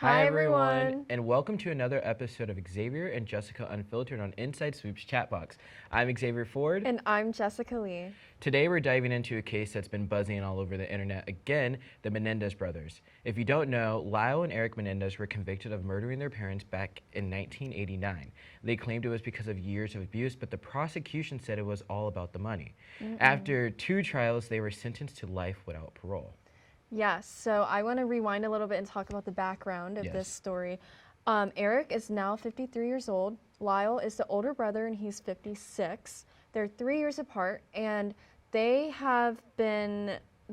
Hi everyone, and welcome to another episode of Xavier and Jessica Unfiltered on Inside Swoop's Chat Box. I'm Xavier Ford. And I'm Jessica Lee. Today we're diving into a case that's been buzzing all over the internet again, the Menendez brothers. If you don't know, Lyle and Eric Menendez were convicted of murdering their parents back in 1989. They claimed it was because of years of abuse, but the prosecution said it was all about the money. After 2 trials, they were sentenced to life without parole. Yes, so I want to rewind a little bit and talk about the background of this story. Eric is now 53 years old. Lyle is the older brother and he's 56. They're 3 years apart and they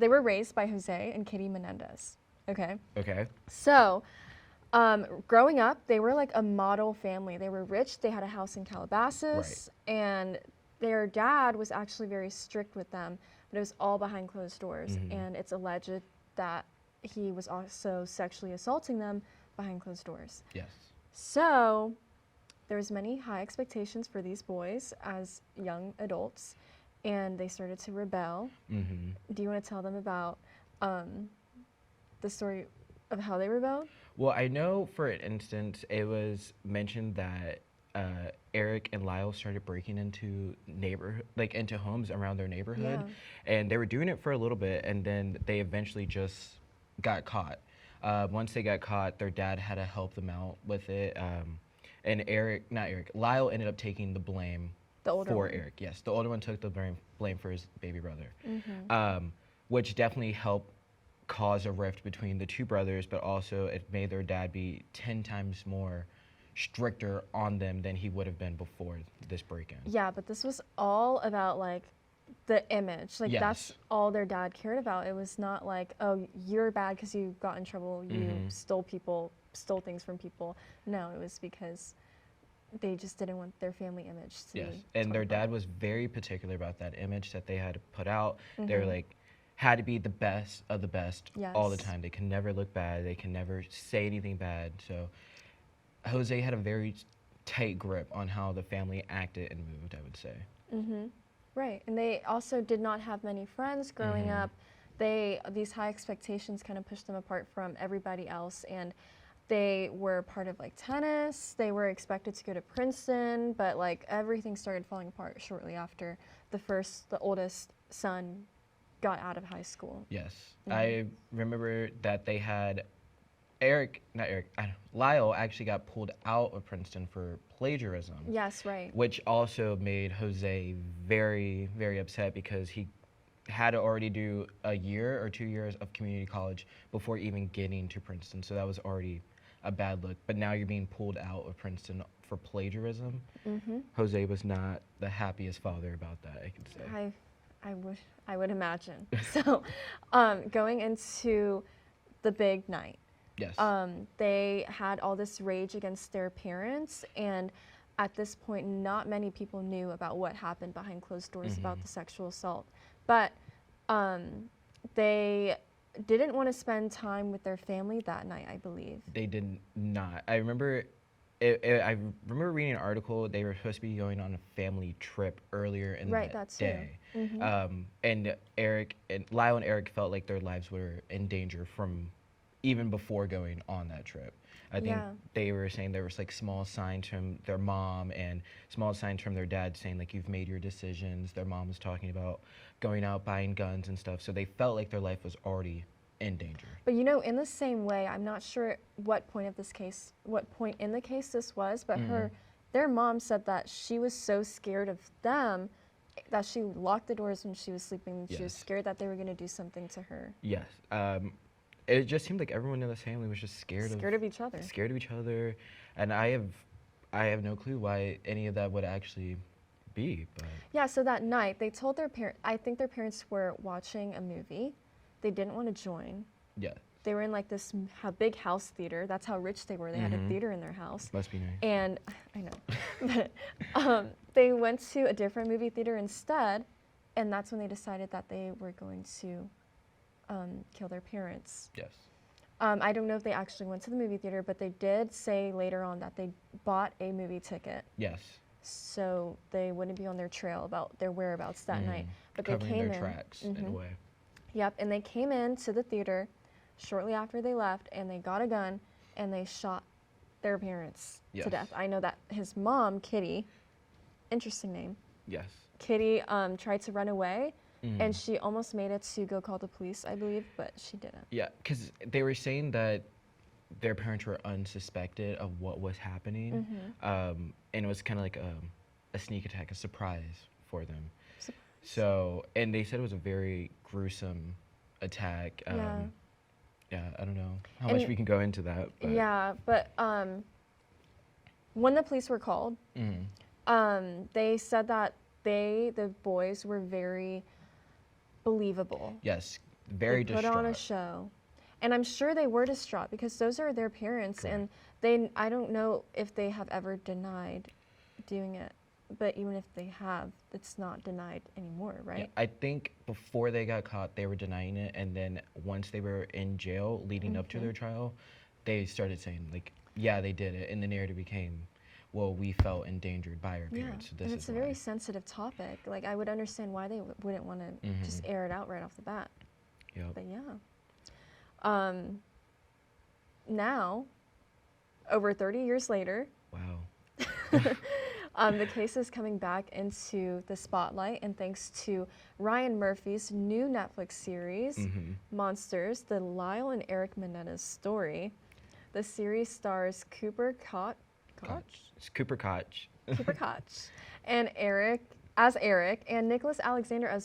were raised by Jose and Kitty Menendez. Okay. So, growing up, they were like a model family. They were rich. They had a house in Calabasas, and their dad was actually very strict with them, but it was all behind closed doors. And it's alleged that he was also sexually assaulting them behind closed doors. Yes. So there's many high expectations for these boys as young adults, and they started to rebel. Do you want to tell them about the story of how they rebelled? Well, I know, for instance, it was mentioned that Eric and Lyle started breaking into into homes around their neighborhood, and they were doing it for a little bit, and then they eventually just got caught. Once they got caught, their dad had to help them out with it, and Lyle ended up taking the blame for Eric. Yes, the older one took the blame for his baby brother, which definitely helped cause a rift between the two brothers, but also it made their dad be 10 times more stricter on them than he would have been before this break-in. Yeah, but this was all about like the image. Like that's all their dad cared about. It was not like, oh, you're bad because you got in trouble, you stole things from people. No, it was because they just didn't want their family image to be and their dad was very particular about that image that they had to put out. They were like, had to be the best of the best all the time. They can never look bad. They can never say anything bad. So Jose had a very tight grip on how the family acted and moved, I would say. Right, and they also did not have many friends growing up. These high expectations kind of pushed them apart from everybody else, and they were part of like tennis. They were expected to go to Princeton, but like everything started falling apart shortly after the oldest son got out of high school. Yes, I remember that they had Lyle actually got pulled out of Princeton for plagiarism. Yes, right. Which also made Jose very, very upset because he had to already do a year or 2 years of community college before even getting to Princeton. So that was already a bad look. But now you're being pulled out of Princeton for plagiarism. Jose was not the happiest father about that, I could say. I would imagine. So going into the big night. Yes. They had all this rage against their parents, and at this point, not many people knew about what happened behind closed doors about the sexual assault. But they didn't want to spend time with their family that night, I believe. They did not. I remember reading an article. They were supposed to be going on a family trip earlier in the day. And Lyle and Eric felt like their lives were in danger from even before going on that trip. I think they were saying there was like small signs from their mom and small signs from their dad saying like, you've made your decisions. Their mom was talking about going out buying guns and stuff. So they felt like their life was already in danger. But you know, in the same way, I'm not sure what point in the case this was, but their mom said that she was so scared of them that she locked the doors when she was sleeping. She was scared that they were going to do something to her. Yes. It just seemed like everyone in this family was just scared of each other. Scared of each other, and I have no clue why any of that would actually be. But yeah, so that night they told their parents. I think their parents were watching a movie. They didn't want to join. Yeah. They were in like this big house theater. That's how rich they were. They had a theater in their house. Must be nice. And I know, but they went to a different movie theater instead, and that's when they decided that they were going to kill their parents. Yes. I don't know if they actually went to the movie theater, but they did say later on that they bought a movie ticket. Yes. So they wouldn't be on their trail about their whereabouts that night. But covering they came their in. Tracks in a way. Yep, and they came in to the theater shortly after they left, and they got a gun, and they shot their parents Yes. to death. I know that his mom, Kitty, interesting name. Yes. Kitty tried to run away, and she almost made it to go call the police, I believe, but she didn't. Yeah, because they were saying that their parents were unsuspected of what was happening, and it was kind of like a sneak attack, a surprise for them. Surprise. So, and they said it was a very gruesome attack. Yeah, I don't know how much we can go into that. But. Yeah, but when the police were called, they said that the boys were very believable. Yes, very they distraught. put on a show. And I'm sure they were distraught because those are their parents. Correct. And I don't know if they have ever denied doing it. But even if they have, it's not denied anymore, right? Yeah, I think before they got caught, they were denying it. And then once they were in jail leading up to their trial, they started saying, like, yeah, they did it. And the narrative became, well, we felt endangered by our parents. So this and is it's a why. very sensitive topic. Like, I would understand why they wouldn't want to just air it out right off the bat. Yep. But yeah. Now, over 30 years later, Wow. the case is coming back into the spotlight, and thanks to Ryan Murphy's new Netflix series, Monsters, the Lyle and Eric Menendez story. The series stars Cooper Koch? It's Cooper Koch. Cooper Koch, and Eric, and Nicholas Alexander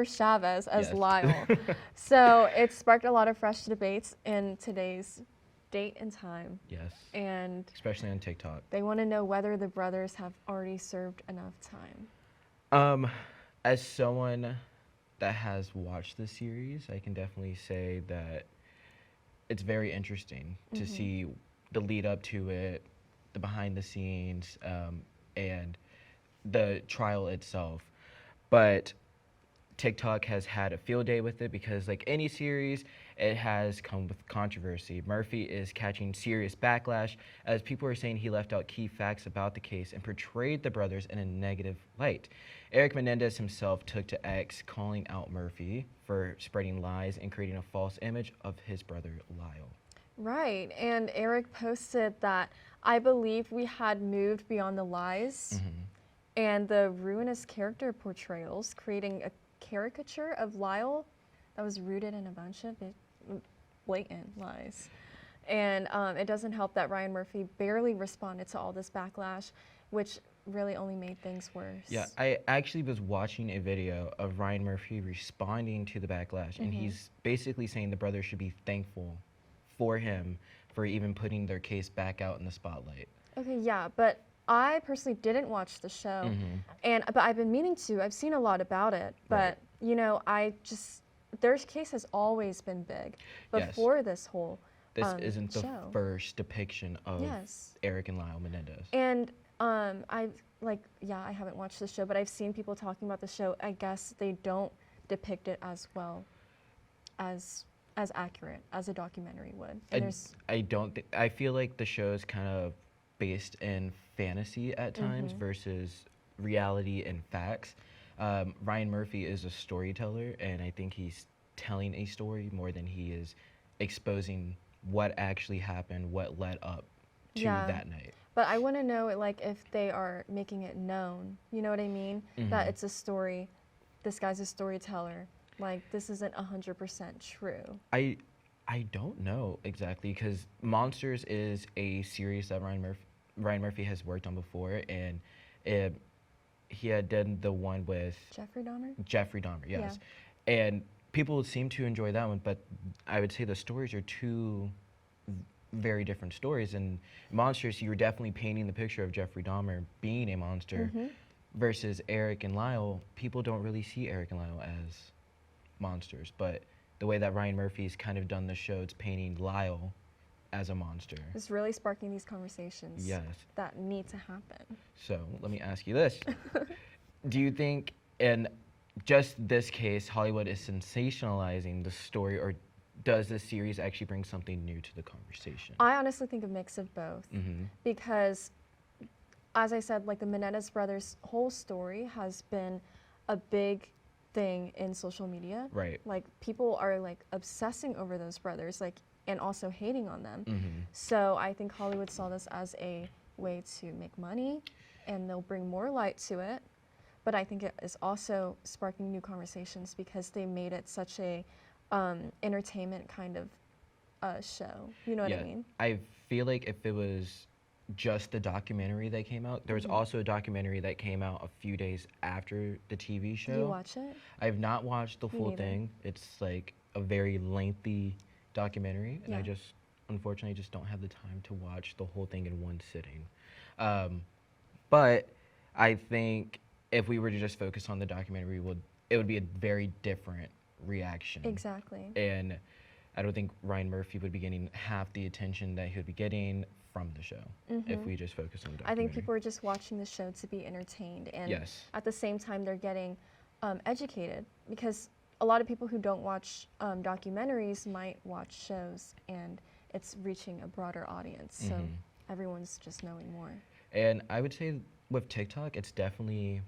Chavez as Yes. Lyle. So it sparked a lot of fresh debates in today's date and time. Yes. And Especially on TikTok. they want to know whether the brothers have already served enough time. As someone that has watched the series, I can definitely say that it's very interesting to see the lead up to it, the behind the scenes, and the trial itself. But TikTok has had a field day with it because, like any series, it has come with controversy. Murphy is catching serious backlash as people are saying he left out key facts about the case and portrayed the brothers in a negative light. Eric Menendez himself took to X, calling out Murphy for spreading lies and creating a false image of his brother Lyle. Right, and Eric posted that, I believe we had moved beyond the lies and the ruinous character portrayals, creating a caricature of Lyle that was rooted in a bunch of blatant lies. And it doesn't help that Ryan Murphy barely responded to all this backlash, which really only made things worse. Yeah, I actually was watching a video of Ryan Murphy responding to the backlash, and he's basically saying the brothers should be thankful for him for even putting their case back out in the spotlight. Okay, yeah, but I personally didn't watch the show, but I've been meaning to. I've seen a lot about it, but you know, their case has always been big before this whole This isn't the show. first depiction of Eric and Lyle Menendez. And I haven't watched the show, but I've seen people talking about the show. I guess they don't depict it as well as accurate as a documentary would. And I feel like the show is kind of based in fantasy at times versus reality and facts. Ryan Murphy is a storyteller, and I think he's telling a story more than he is exposing what actually happened, what led up to that night. But I want to know, like, if they are making it known, you know what I mean? That it's a story, this guy's a storyteller. Like, this isn't 100% true. I don't know exactly, because Monsters is a series that Ryan Murphy has worked on before, and he had done the one with Jeffrey Dahmer? Jeffrey Dahmer, yes. Yeah. And people seem to enjoy that one, but I would say the stories are two very different stories. And Monsters, you were definitely painting the picture of Jeffrey Dahmer being a monster, versus Eric and Lyle. People don't really see Eric and Lyle as monsters, but the way that Ryan Murphy's kind of done the show, it's painting Lyle as a monster. It's really sparking these conversations that need to happen. So let me ask you this. Do you think in just this case, Hollywood is sensationalizing the story, or does this series actually bring something new to the conversation? I honestly think a mix of both. Because, as I said, like, the Menendez brothers' whole story has been a big thing in social media. Right. Like, people are, like, obsessing over those brothers. Like, and also hating on them. So I think Hollywood saw this as a way to make money, and they'll bring more light to it. But I think it is also sparking new conversations because they made it such a entertainment kind of show. You know what I mean? I feel like if it was just the documentary that came out, there was also a documentary that came out a few days after the TV show. Did you watch it? I have not watched the full thing. It's like a very lengthy documentary, and I just, unfortunately, just don't have the time to watch the whole thing in one sitting. But I think if we were to just focus on the documentary, it would be a very different reaction. Exactly. And I don't think Ryan Murphy would be getting half the attention that he would be getting from the show if we just focus on the documentary. I think people are just watching the show to be entertained, and at the same time they're getting educated, because a lot of people who don't watch documentaries might watch shows, and it's reaching a broader audience, so everyone's just knowing more. And I would say with TikTok, it's definitely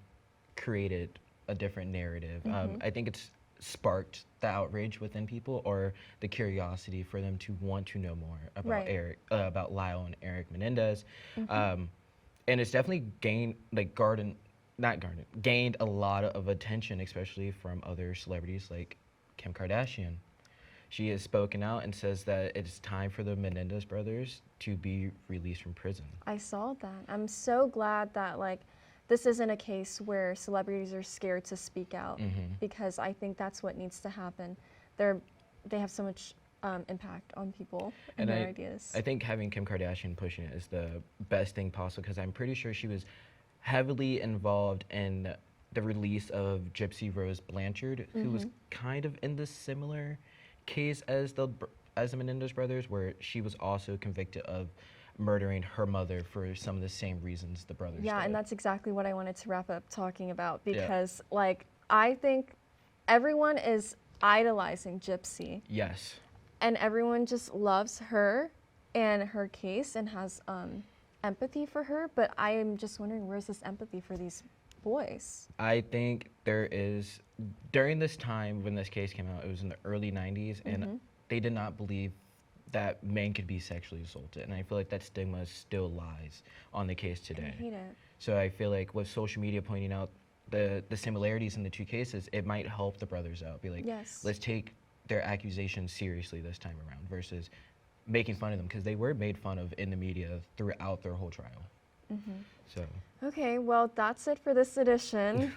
created a different narrative. I think it's sparked the outrage within people, or the curiosity for them to want to know more about about Lyle and Eric Menendez. And it's definitely gained a lot of attention, especially from other celebrities like Kim Kardashian. She has spoken out and says that it's time for the Menendez brothers to be released from prison. I saw that. I'm so glad that this isn't a case where celebrities are scared to speak out, because I think that's what needs to happen. They have so much impact on people and their ideas. I think having Kim Kardashian pushing it is the best thing possible, because I'm pretty sure she was heavily involved in the release of Gypsy Rose Blanchard, who was kind of in the similar case as the Menendez brothers, where she was also convicted of murdering her mother for some of the same reasons the brothers did. And that's exactly what I wanted to wrap up talking about, because I think everyone is idolizing Gypsy. Yes. And everyone just loves her and her case and has empathy for her, but I am just wondering, where's this empathy for these boys? I think there is. During this time when this case came out, it was in the early 90s, and they did not believe that men could be sexually assaulted, and I feel like that stigma still lies on the case today. I hate it. So I feel like with social media pointing out the similarities in the two cases, it might help the brothers out. Be like, let's take their accusations seriously this time around, versus making fun of them, because they were made fun of in the media throughout their whole trial. So. Okay, well, that's it for this edition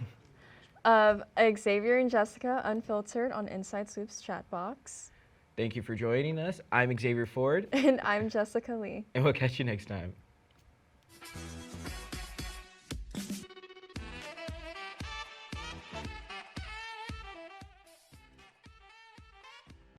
of Xavier and Jessica Unfiltered on Inside Swoop's Chat Box. Thank you for joining us. I'm Xavier Ford. And I'm Jessica Lee. And we'll catch you next time.